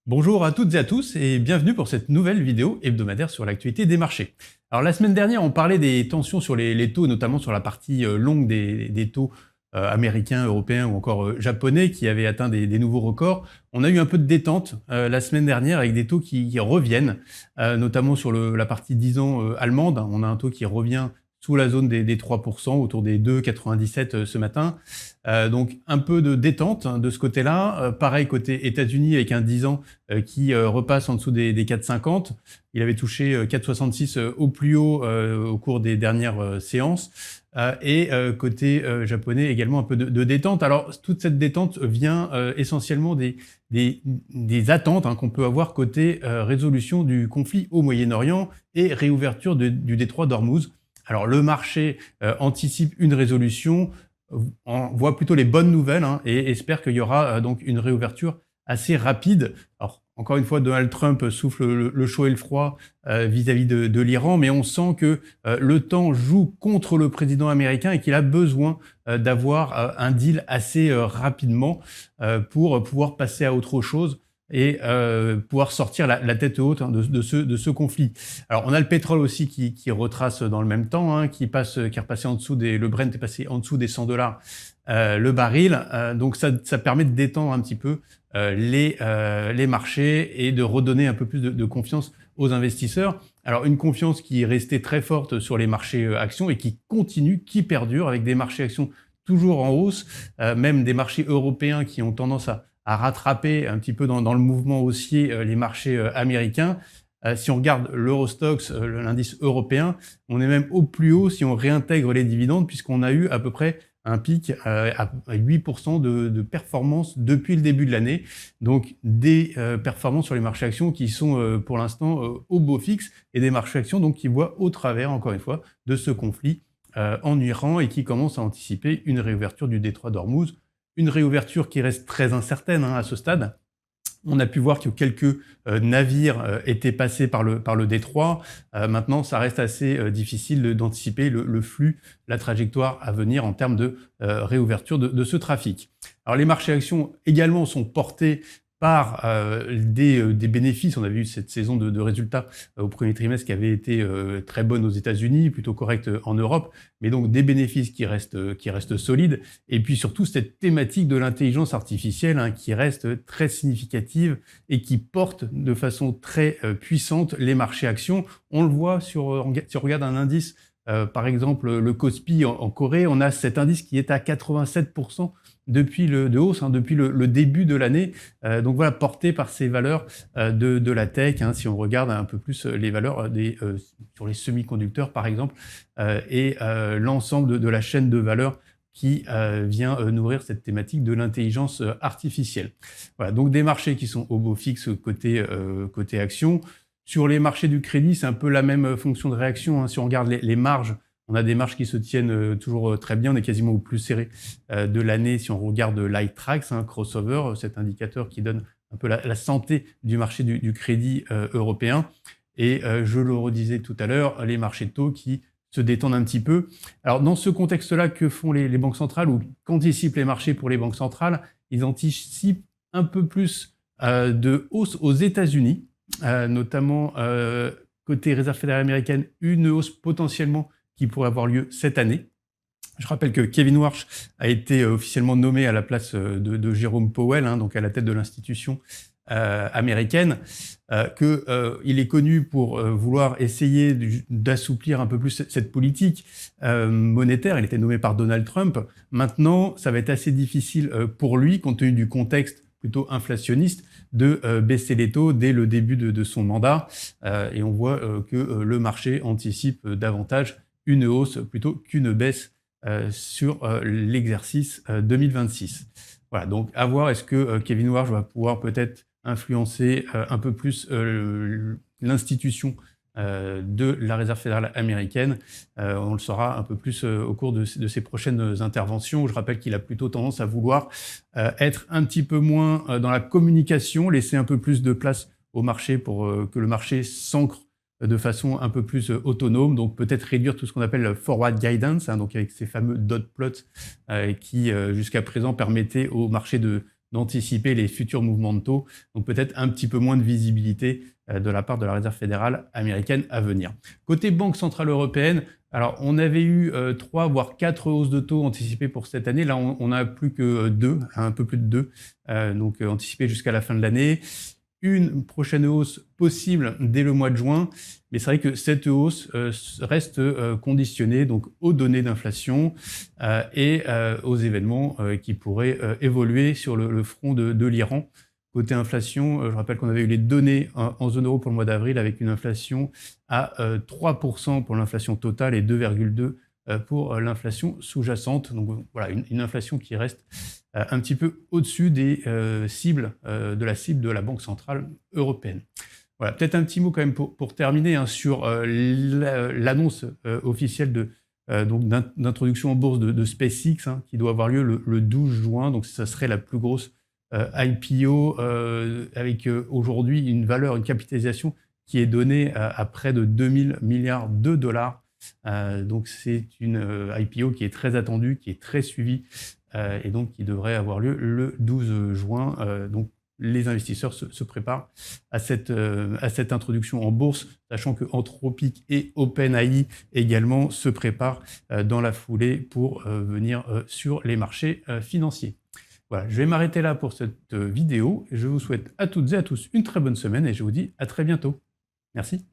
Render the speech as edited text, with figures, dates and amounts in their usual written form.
Bonjour à toutes et à tous et bienvenue pour cette nouvelle vidéo hebdomadaire sur l'actualité des marchés. Alors la semaine dernière, on parlait des tensions sur les taux, notamment sur la partie longue des taux américains, européens ou encore japonais qui avaient atteint des nouveaux records. On a eu un peu de détente la semaine dernière avec des taux qui reviennent, notamment sur la partie 10 ans allemande. On a un taux qui revient sous la zone des 3%, autour des 2,97 ce matin. Donc un peu de détente de ce côté-là. Pareil côté États-Unis avec un 10 ans qui repasse en dessous des 4,50. Il avait touché 4,66 au plus haut au cours des dernières séances. Et côté japonais également un peu de détente. Alors toute cette détente vient essentiellement des attentes qu'on peut avoir côté résolution du conflit au Moyen-Orient et réouverture du détroit d'Ormuz. Alors le marché anticipe une résolution, on voit plutôt les bonnes nouvelles et espère qu'il y aura donc une réouverture assez rapide. Alors encore une fois, Donald Trump souffle le chaud et le froid vis-à-vis de l'Iran, mais on sent que le temps joue contre le président américain et qu'il a besoin d'avoir un deal assez rapidement pour pouvoir passer à autre chose et pouvoir sortir la tête haute de ce conflit. Alors on a le pétrole aussi qui retrace dans le même temps, qui est repassé en dessous le Brent est passé en dessous des $100 le baril. Donc ça permet de détendre un petit peu les marchés et de redonner un peu plus de confiance aux investisseurs. Alors une confiance qui est restée très forte sur les marchés actions et qui continue, qui perdure avec des marchés actions toujours en hausse, même des marchés européens qui ont tendance à rattraper un petit peu dans le mouvement haussier les marchés américains. Si on regarde l'Eurostoxx, l'indice européen, on est même au plus haut si on réintègre les dividendes, puisqu'on a eu à peu près un pic à 8% de performance depuis le début de l'année. Donc des performances sur les marchés actions qui sont pour l'instant au beau fixe et des marchés actions donc qui voient au travers, encore une fois, de ce conflit en Iran et qui commencent à anticiper une réouverture du détroit d'Ormuz. Une réouverture qui reste très incertaine à ce stade. On a pu voir que quelques navires étaient passés par le détroit. Maintenant, ça reste assez difficile d'anticiper le flux, la trajectoire à venir en termes de réouverture de ce trafic. Alors les marchés actions également sont portés par des bénéfices. On a vu cette saison de résultats au premier trimestre qui avait été très bonne aux États-Unis, plutôt correcte en Europe, mais donc des bénéfices qui restent solides. Et puis surtout cette thématique de l'intelligence artificielle qui reste très significative et qui porte de façon très puissante les marchés actions. On le voit si on regarde un indice, par exemple le Kospi en Corée, on a cet indice qui est à 87% depuis depuis le début de l'année. Donc voilà, porté par ces valeurs de la tech. Si on regarde un peu plus les valeurs sur les semi-conducteurs, par exemple, et l'ensemble de la chaîne de valeur qui vient nourrir cette thématique de l'intelligence artificielle. Voilà, donc des marchés qui sont au beau fixe côté action. Sur les marchés du crédit, c'est un peu la même fonction de réaction. Si on regarde les marges, on a des marges qui se tiennent toujours très bien. On est quasiment au plus serré de l'année si on regarde l'ITRAX, crossover, cet indicateur qui donne un peu la santé du marché du crédit européen. Et je le redisais tout à l'heure, les marchés de taux qui se détendent un petit peu. Alors dans ce contexte-là, que font les banques centrales ou qu'anticipent les marchés pour les banques centrales? Ils anticipent un peu plus de hausse aux États-Unis, notamment côté Réserve fédérale américaine, une hausse potentiellement qui pourrait avoir lieu cette année. Je rappelle que Kevin Warsh a été officiellement nommé à la place de Jérôme Powell, donc à la tête de l'institution américaine, qu'il est connu pour vouloir essayer d'assouplir un peu plus cette politique monétaire. Il était nommé par Donald Trump. Maintenant, ça va être assez difficile pour lui, compte tenu du contexte plutôt inflationniste, de baisser les taux dès le début de son mandat. Et on voit que le marché anticipe davantage une hausse plutôt qu'une baisse sur l'exercice 2026. Voilà, donc à voir, est-ce que Kevin Warsh va pouvoir peut-être influencer un peu plus l'institution de la Réserve fédérale américaine. On le saura un peu plus au cours de ses prochaines interventions. Je rappelle qu'il a plutôt tendance à vouloir être un petit peu moins dans la communication, laisser un peu plus de place au marché pour que le marché s'ancre de façon un peu plus autonome, donc peut-être réduire tout ce qu'on appelle le forward guidance, donc avec ces fameux dot plots qui jusqu'à présent permettaient au marché de d'anticiper les futurs mouvements de taux, donc peut-être un petit peu moins de visibilité de la part de la Réserve fédérale américaine à venir. Côté Banque centrale européenne, alors on avait eu 3 voire 4 hausses de taux anticipées pour cette année. Là, on n'a plus que 2, un peu plus de 2, donc anticipées jusqu'à la fin de l'année. Une prochaine hausse possible dès le mois de juin, mais c'est vrai que cette hausse reste conditionnée donc aux données d'inflation et aux événements qui pourraient évoluer sur le front de l'Iran. Côté inflation, je rappelle qu'on avait eu les données en zone euro pour le mois d'avril avec une inflation à 3% pour l'inflation totale et 2,2% pour l'inflation sous-jacente. Donc voilà, une inflation qui reste un petit peu au-dessus des cibles, de la cible de la Banque centrale européenne. Voilà, peut-être un petit mot quand même pour terminer hein, sur l'annonce officielle d'introduction en bourse de SpaceX hein, qui doit avoir lieu le 12 juin. Donc ça serait la plus grosse IPO avec aujourd'hui une valeur, une capitalisation qui est donnée à près de 2000 milliards de dollars. Donc c'est une IPO qui est très attendue, qui est très suivie et donc qui devrait avoir lieu le 12 juin. Donc les investisseurs se préparent à cette introduction en bourse, sachant que Anthropic et OpenAI également se préparent dans la foulée pour venir sur les marchés financiers. Voilà, je vais m'arrêter là pour cette vidéo. Je vous souhaite à toutes et à tous une très bonne semaine et je vous dis à très bientôt. Merci.